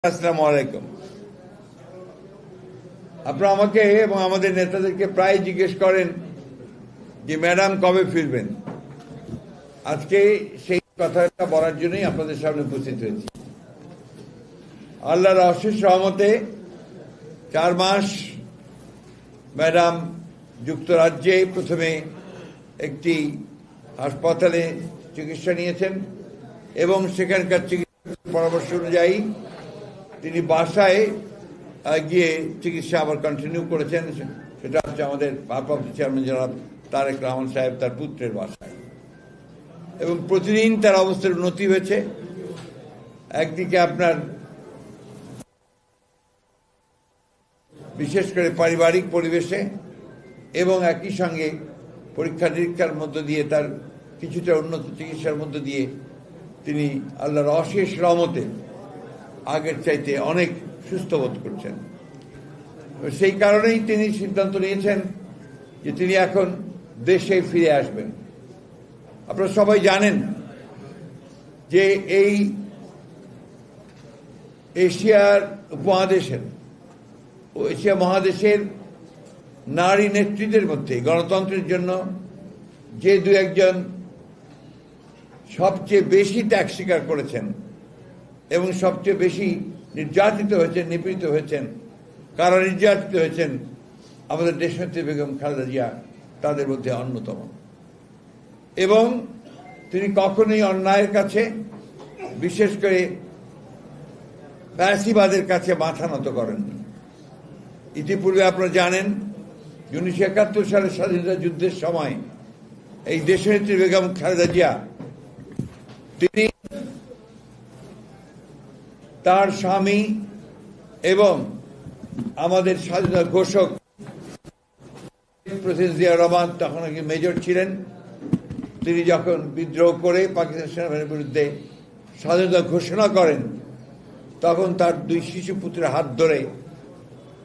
আসসালামু আলাইকুম। আপনারা আমাকে এবং আমাদের নেতাদেরকে প্রায় জিজ্ঞেস করেন যে ম্যাডাম কবে ফিরবেন। আজকে সেই কথাটা বলার জন্যই আপনাদের সামনে উপস্থিত হয়েছি। আল্লাহর অশেষ রহমতে 4 মাস ম্যাডাম যুক্তরাজ্যে প্রথমে একটি হাসপাতালে চিকিৎসা নিয়েছেন এবং সেখানকার চিকিৎসার পরামর্শ অনুযায়ী তিনি বাসায় গিয়ে চিকিৎসা আবার কন্টিনিউ করেছেন। সেটা হচ্ছে আমাদের ভারপ্রাপ্ত চেয়ারম্যান জনাব তারেক রহমান সাহেব তার পুত্রের বাসায়, এবং প্রতিদিন তার অবস্থার উন্নতি হয়েছে। একদিকে আপনার বিশেষ করে পারিবারিক পরিবেশে এবং একই সঙ্গে পরীক্ষা নিরীক্ষার মধ্য দিয়ে তার কিছুটা উন্নত চিকিৎসার মধ্য দিয়ে তিনি আল্লাহর অশেষ রহমতে আগের চাইতে অনেক সুস্থ বোধ করছেন। সেই কারণেই তিনি সিদ্ধান্ত নিয়েছেন যে তিনি এখন দেশে ফিরে আসবেন। আপনারা সবাই জানেন যে এই এশিয়ার উপমহাদেশের ও এশিয়া মহাদেশের নারী নেত্রীদের মধ্যে গণতন্ত্রের জন্য যে দু একজন সবচেয়ে বেশি ত্যাগ স্বীকার করেছেন এবং সবচেয়ে বেশি নির্যাতিত হয়েছেন, নিপীড়িত হয়েছেন, কারা নির্যাতিত হয়েছেন, আমাদের দেশনেত্রী বেগম খালেদা জিয়া তাদের মধ্যে অন্যতম। এবং তিনি কখনোই অন্যায়ের কাছে, বিশেষ করে ফ্যাসিবাদের কাছে মাথা নত করেননি। ইতিপূর্বে আপনারা জানেন 1971 সালের স্বাধীনতা যুদ্ধের সময় এই দেশনেত্রী বেগম খালেদা জিয়া তিনি তার স্বামী এবং আমাদের স্বাধীনতা ঘোষক প্রেসিডেন্ট জিয়া রহমান, তখন মেজর ছিলেন, তিনি যখন বিদ্রোহ করে পাকিস্তান সেনাবাহিনীর বিরুদ্ধে স্বাধীনতা ঘোষণা করেন, তখন তার 2 শিশু পুত্রের হাত ধরে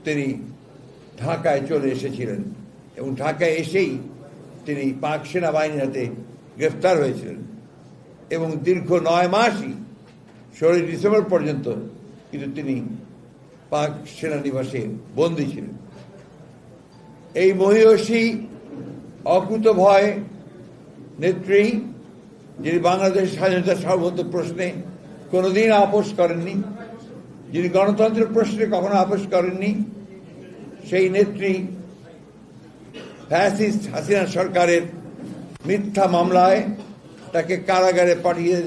তিনি ঢাকায় চলে এসেছিলেন এবং ঢাকায় এসেই তিনি পাক সেনাবাহিনীর হাতে গ্রেফতার হয়েছিলেন এবং দীর্ঘ 9 মাসই 16 ডিসেম্বর পর্যন্ত কিন্তু তিনি পাক সেনানিবাসে বন্দী ছিলেন। এই মহিয়সী অকুতভয় নেত্রী, যিনি বাংলাদেশ স্বাধীনতার সার্বভৌমত্ব প্রশ্নে কোনোদিন আপোষ করেননি, যিনি গণতন্ত্রের প্রশ্নে কখনো আপোষ করেননি, সেই নেত্রী ফ্যাসিস্ট হাসিনা সরকারের মিথ্যা মামলায় তাকে কারাগারে পাঠিয়ে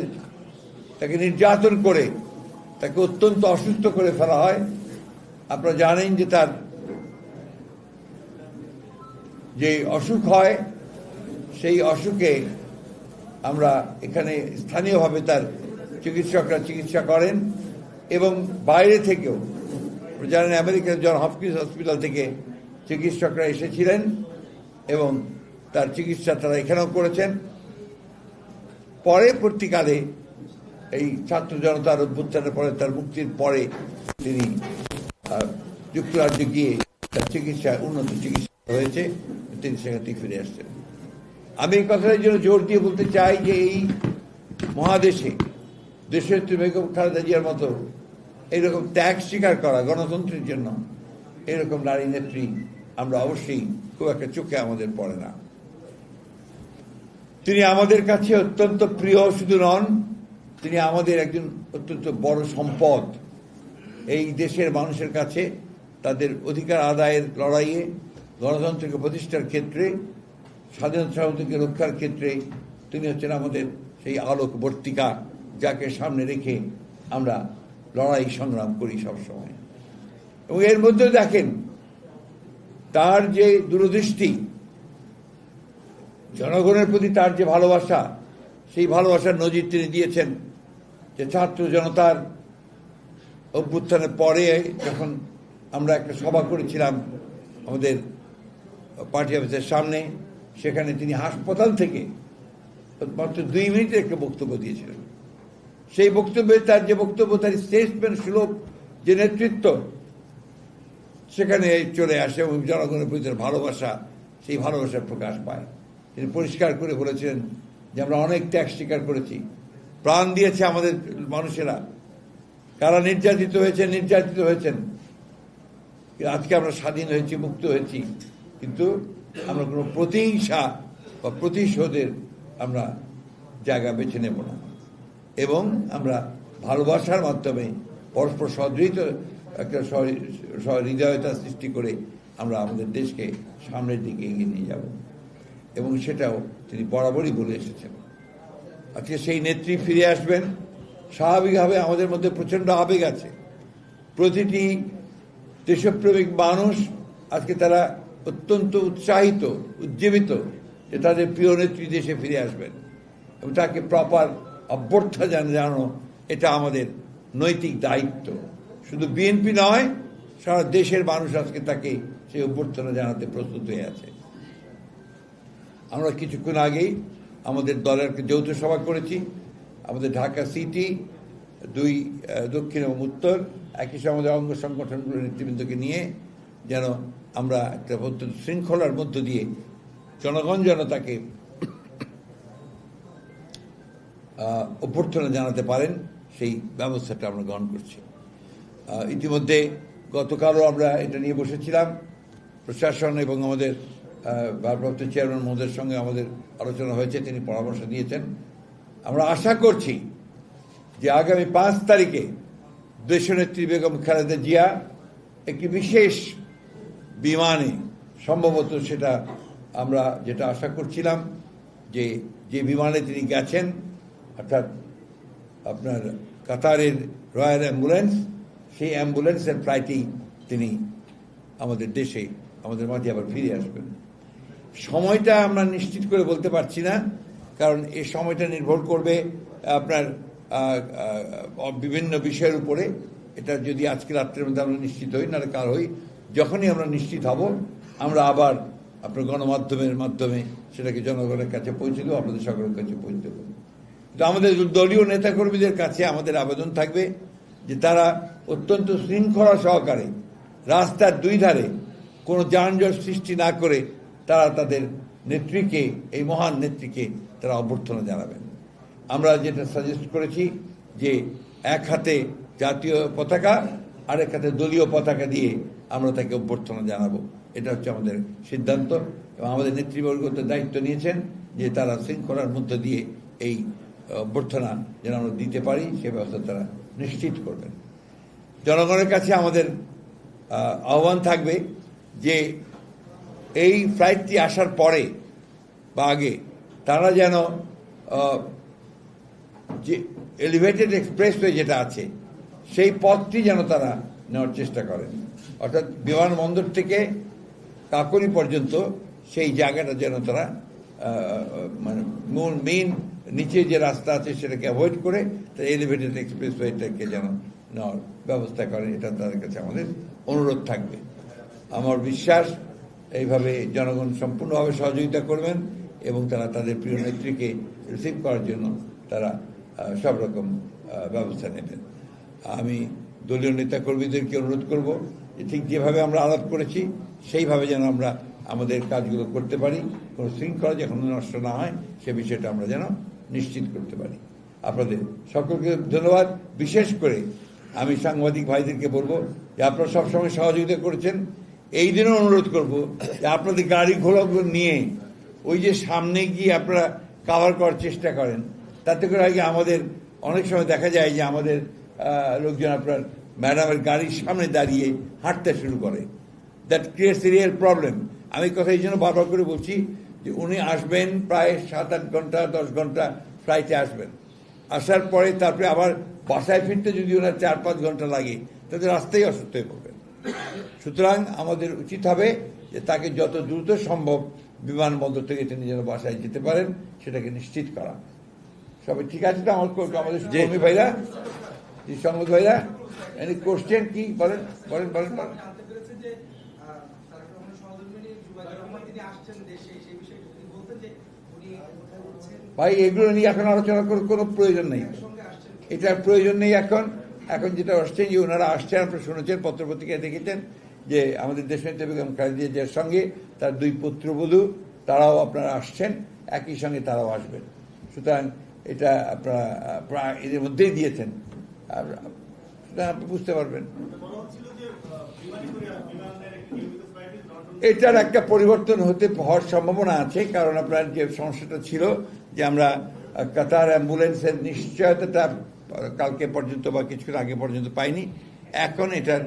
তাকে নির্যাতন করে তাকে অত্যন্ত অসুস্থ করে ফেলা হয়। আপনারা জানেন যে তার যে অসুখ হয়, সেই অসুখে আমরা এখানে স্থানীয়ভাবে তার চিকিৎসকরা চিকিৎসা করেন এবং বাইরে থেকেও জানেন আমেরিকার জন হপকিন্স হসপিটাল থেকে চিকিৎসকরা এসেছিলেন এবং তার চিকিৎসা তারা এখানেও করেছেন। পরবর্তীকালে এই ছাত্র জনতার অভ্যুত্থানের পরে, তার মুক্তির পরে তিনি যুক্তরাজ্যে গিয়ে তার চিকিৎসা উন্নত চিকিৎসা হয়েছে, তিনি সেখান থেকে ফিরে আসছেন। আমি এই কথাটার জন্য জোর দিয়ে বলতে চাই যে এই মহাদেশে দেশের বেগম খালেদা জিয়ার মতো এইরকম ত্যাগ স্বীকার করা গণতন্ত্রের জন্য এরকম নারী নেত্রী আমরা অবশ্যই খুব একটা চোখে আমাদের পড়ে না। তিনি আমাদের কাছে অত্যন্ত প্রিয় শুধু নন, তিনি আমাদের একজন অত্যন্ত বড় সম্পদ। এই দেশের মানুষের কাছে তাদের অধিকার আদায়ের লড়াইয়ে, গণতন্ত্রকে প্রতিষ্ঠার ক্ষেত্রে, স্বাধীনতা সার্বভৌমত্বকে রক্ষার ক্ষেত্রে তিনি হচ্ছেন আমাদের সেই আলোকবর্তিকা, যাকে সামনে রেখে আমরা লড়াই সংগ্রাম করি সবসময়। এবং এর মধ্যে দেখেন তার যে দূরদৃষ্টি, জনগণের প্রতি তার যে ভালোবাসা, সেই ভালোবাসার নজির তিনি দিয়েছেন। যে ছাত্র জনতার অভ্যুত্থানের পরে যখন আমরা একটা সভা করেছিলাম আমাদের পার্টি অফিসের সামনে, সেখানে তিনি হাসপাতাল থেকে মাত্র 2 মিনিটের একটা বক্তব্য দিয়েছিলেন। সেই বক্তব্যে তার যে বক্তব্য, তার স্টেটসম্যান সুলভ যে নেতৃত্ব সেখানে চলে আসে এবং জনগণের প্রতি ভালোবাসা, সেই ভালোবাসার প্রকাশ পায়। তিনি পরিষ্কার করে বলেছিলেন যে আমরা অনেক ত্যাগ স্বীকার করেছি, প্রাণ দিয়েছে আমাদের মানুষেরা, কারা নির্যাতিত হয়েছেন। আজকে আমরা স্বাধীন হয়েছি, মুক্ত হয়েছি, কিন্তু আমরা কোনো প্রতিহিংসা বা প্রতিশোধের আমরা জায়গা বেছে নেব না, এবং আমরা ভালোবাসার মাধ্যমে পরস্পর সহযোগিত একটা সহৃদয়তা সৃষ্টি করে আমরা আমাদের দেশকে সামনের দিকে এগিয়ে নিয়ে যাব, এবং সেটাও তিনি বরাবরই বলে এসেছেন। আজকে সেই নেত্রী ফিরে আসবেন। স্বাভাবিকভাবে আমাদের মধ্যে প্রচণ্ড আবেগ আছে। প্রতিটি দেশপ্রেমিক মানুষ আজকে তারা অত্যন্ত উৎসাহিত, উজ্জীবিত যে তাদের প্রিয় নেত্রী দেশে ফিরে আসবেন, এবং তাকে প্রপার অভ্যর্থনা জানানো এটা আমাদের নৈতিক দায়িত্ব। শুধু বিএনপি নয়, সারা দেশের মানুষ আজকে তাকে সেই অভ্যর্থনা জানাতে প্রস্তুত হয়ে আছে। আমরা কিছুক্ষণ আগেই আমাদের দলের যৌথ সভা করেছি। আমাদের ঢাকা সিটি, 2 দক্ষিণ এবং উত্তর, একই সঙ্গে আমাদের অঙ্গ সংগঠনগুলোর নেতৃবৃন্দকে নিয়ে যেন আমরা একটা শৃঙ্খলার মধ্য দিয়ে জনগণ যেন তাকে অভ্যর্থনা জানাতে পারেন, সেই ব্যবস্থাটা আমরা গ্রহণ করছি। ইতিমধ্যে গতকালও আমরা এটা নিয়ে বসেছিলাম। প্রশাসন এবং আমাদের ভারপ্রাপ্ত চেয়ারম্যান মহোদয়ের সঙ্গে আমাদের আলোচনা হয়েছে, তিনি পরামর্শ দিয়েছেন। আমরা আশা করছি যে আগামী 5 তারিখে দেশনেত্রী বেগম খালেদা জিয়া একটি বিশেষ বিমানে, সম্ভবত সেটা আমরা যেটা আশা করছিলাম, যে বিমানে তিনি গেছেন, অর্থাৎ আপনার কাতারের রয়্যাল অ্যাম্বুলেন্স, সেই অ্যাম্বুলেন্সের ফ্লাইটেই তিনি আমাদের দেশে, আমাদের মাঝে আবার ফিরে আসবেন। সময়টা আমরা নিশ্চিত করে বলতে পারছি না, কারণ এই সময়টা নির্ভর করবে আপনার বিভিন্ন বিষয়ের উপরে। এটা যদি আজকে রাত্রের মধ্যে আমরা নিশ্চিত হই, নাহলে কাল হই, যখনই আমরা নিশ্চিত হব আমরা আবার আপনার গণমাধ্যমের মাধ্যমে সেটাকে জনগণের কাছে পৌঁছে দেবো, আপনাদের সকলের কাছে পৌঁছে দেবো। কিন্তু আমাদের দলীয় নেতাকর্মীদের কাছে আমাদের আবেদন থাকবে যে তারা অত্যন্ত শৃঙ্খলা সহকারে রাস্তার 2 ধারে কোনো যানজট সৃষ্টি না করে তারা তাদের নেত্রীকে, এই মহান নেত্রীকে তারা অভ্যর্থনা জানাবেন। আমরা যেটা সাজেস্ট করেছি যে এক হাতে জাতীয় পতাকা, আরেক হাতে দলীয় পতাকা দিয়ে আমরা তাকে অভ্যর্থনা জানাবো। এটা হচ্ছে আমাদের সিদ্ধান্ত, এবং আমাদের নেতৃবর্গ দায়িত্ব নিয়েছেন যে তারা শৃঙ্খলার মধ্য দিয়ে এই অভ্যর্থনা যেন আমরা দিতে পারি সে ব্যবস্থা তারা নিশ্চিত করবেন। জনগণের কাছে আমাদের আহ্বান থাকবে যে এই ফ্লাইটটি আসার পরে বা আগে তারা যেন যে এলিভেটেড এক্সপ্রেসওয়ে যেটা আছে সেই পথটি যেন তারা নেওয়ার চেষ্টা করেন, অর্থাৎ বিমানবন্দর থেকে কাকরি পর্যন্ত সেই জায়গাটা যেন তারা মানে মেইন নিচে যে রাস্তা আছে সেটাকে অ্যাভয়েড করে তারা এলিভেটেড এক্সপ্রেসওয়েটাকে যেন নেওয়ার ব্যবস্থা করেন। এটা তাদের কাছে আমাদের অনুরোধ থাকবে। আমার বিশ্বাস এইভাবে জনগণ সম্পূর্ণভাবে সহযোগিতা করবেন, এবং তারা তাদের প্রিয় নেত্রীকে রিসিভ করার জন্য তারা সব রকম ব্যবস্থা নেবেন। আমি দলীয় নেতাকর্মীদেরকে অনুরোধ করব যে ঠিক যেভাবে আমরা আলাপ করেছি সেইভাবে যেন আমরা আমাদের কাজগুলো করতে পারি, কোনো শৃঙ্খলা যখন নষ্ট না হয় সে বিষয়টা আমরা যেন নিশ্চিত করতে পারি। আপনাদের সকলকে ধন্যবাদ। বিশেষ করে আমি সাংবাদিক ভাইদেরকে বলবো যে আপনারা সবসময় সহযোগিতা করেছেন। এই দিনও অনুরোধ করব যে আপনাদের গাড়ি ঘোড়াগুলো নিয়ে ওই যে সামনে গিয়ে আপনারা কাভার করার চেষ্টা করেন, তাতে করে আগে আমাদের অনেক সময় দেখা যায় যে আমাদের লোকজন আপনার ম্যাডামের গাড়ির সামনে দাঁড়িয়ে হাঁটতে শুরু করে। That creates A real problem. আমি কথা এই জন্য বারবার করে বলছি যে উনি আসবেন প্রায় 7-8 ঘন্টা 10 ঘন্টা ফ্লাইটে আসবেন, আসার পরে তারপরে আবার বাসায় ফিরতে যদি ওনার 4-5 ঘন্টা লাগে তাহলে রাস্তায় অসুস্থ হয়ে পড়বেন। সুতরাং আমাদের উচিত হবে যে তাকে যত দ্রুত সম্ভব বিমানবন্দর থেকে তিনি যেন বাসায় যেতে পারেন সেটাকে নিশ্চিত করা। সবাই ঠিক আছে তো? আমাদের কর্মী ভাইরা, সংবাদ ভাইরা, এনি কোশ্চেন কি বলেন বলেন বলেন বলেন। ভাই এগুলো নিয়ে এখন আলোচনা করার কোনো প্রয়োজন নেই, এটার প্রয়োজন নেই এখন। এখন যেটা আসছে যে ওনারা আসছেন, আপনারা শুনেছেন, পত্রপত্রিকায় দেখেছেন যে আমাদের দেশনেত্রী বেগম খালেদা জিয়ার সঙ্গে তার 2 পুত্রবধূ তারাও আপনারা আসছেন, একই সঙ্গে তারাও আসবেন। সুতরাং এটা আপনারা এদের মধ্যেই দিয়েছেন। আপনি বুঝতে পারবেন। এটার একটা পরিবর্তন হওয়ার সম্ভাবনা আছে, কারণ আপনার যে সমস্যাটা ছিল যে আমরা কাতার অ্যাম্বুলেন্সের নিশ্চয়তাটা কালকে পর্যন্ত বা কিছুক্ষণ আগে পর্যন্ত পাইনি। এখন এটার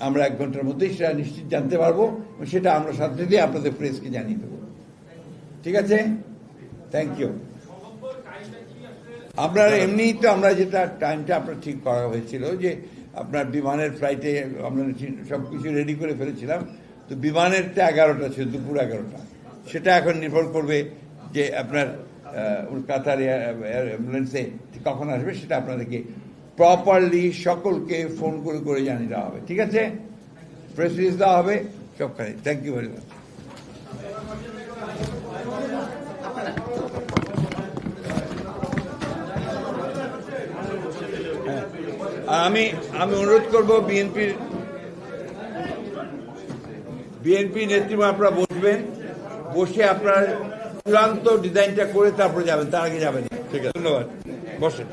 আমরা 1 ঘন্টার মধ্যেই সেটা নিশ্চিত জানতে পারবো, সেটা আমরা সাথে দিয়ে আপনাদের প্রেসকে জানিয়ে দেবো। ঠিক আছে, থ্যাংক ইউ। আপনার এমনি তো আমরা যেটা টাইমটা আপনার ঠিক করা হয়েছিল যে আপনার বিমানের ফ্লাইটে আমরা সব কিছু রেডি করে ফেলেছিলাম, তো বিমানেরটা 11টা ছিল, দুপুর 11টা। সেটা এখন নির্ভর করবে যে আপনার কাতার অ্যাম্বুলেন্সে কখন আসবে, সেটা আপনাদেরকে প্রপারলি সকলকে ফোন করে করে জানিয়ে দেওয়া হবে। ঠিক আছে, প্রেস রিলিজ দেওয়া হবে সবখানে। Thank you very much. আমি অনুরোধ করব বিএনপি নেতৃত্ব আপনারা বসবেন, বসে আপনার চূড়ান্ত ডিজাইনটা করে তারপরে যাবেন, তার আগে যাবেন। ঠিক আছে, ধন্যবাদ, বসেন।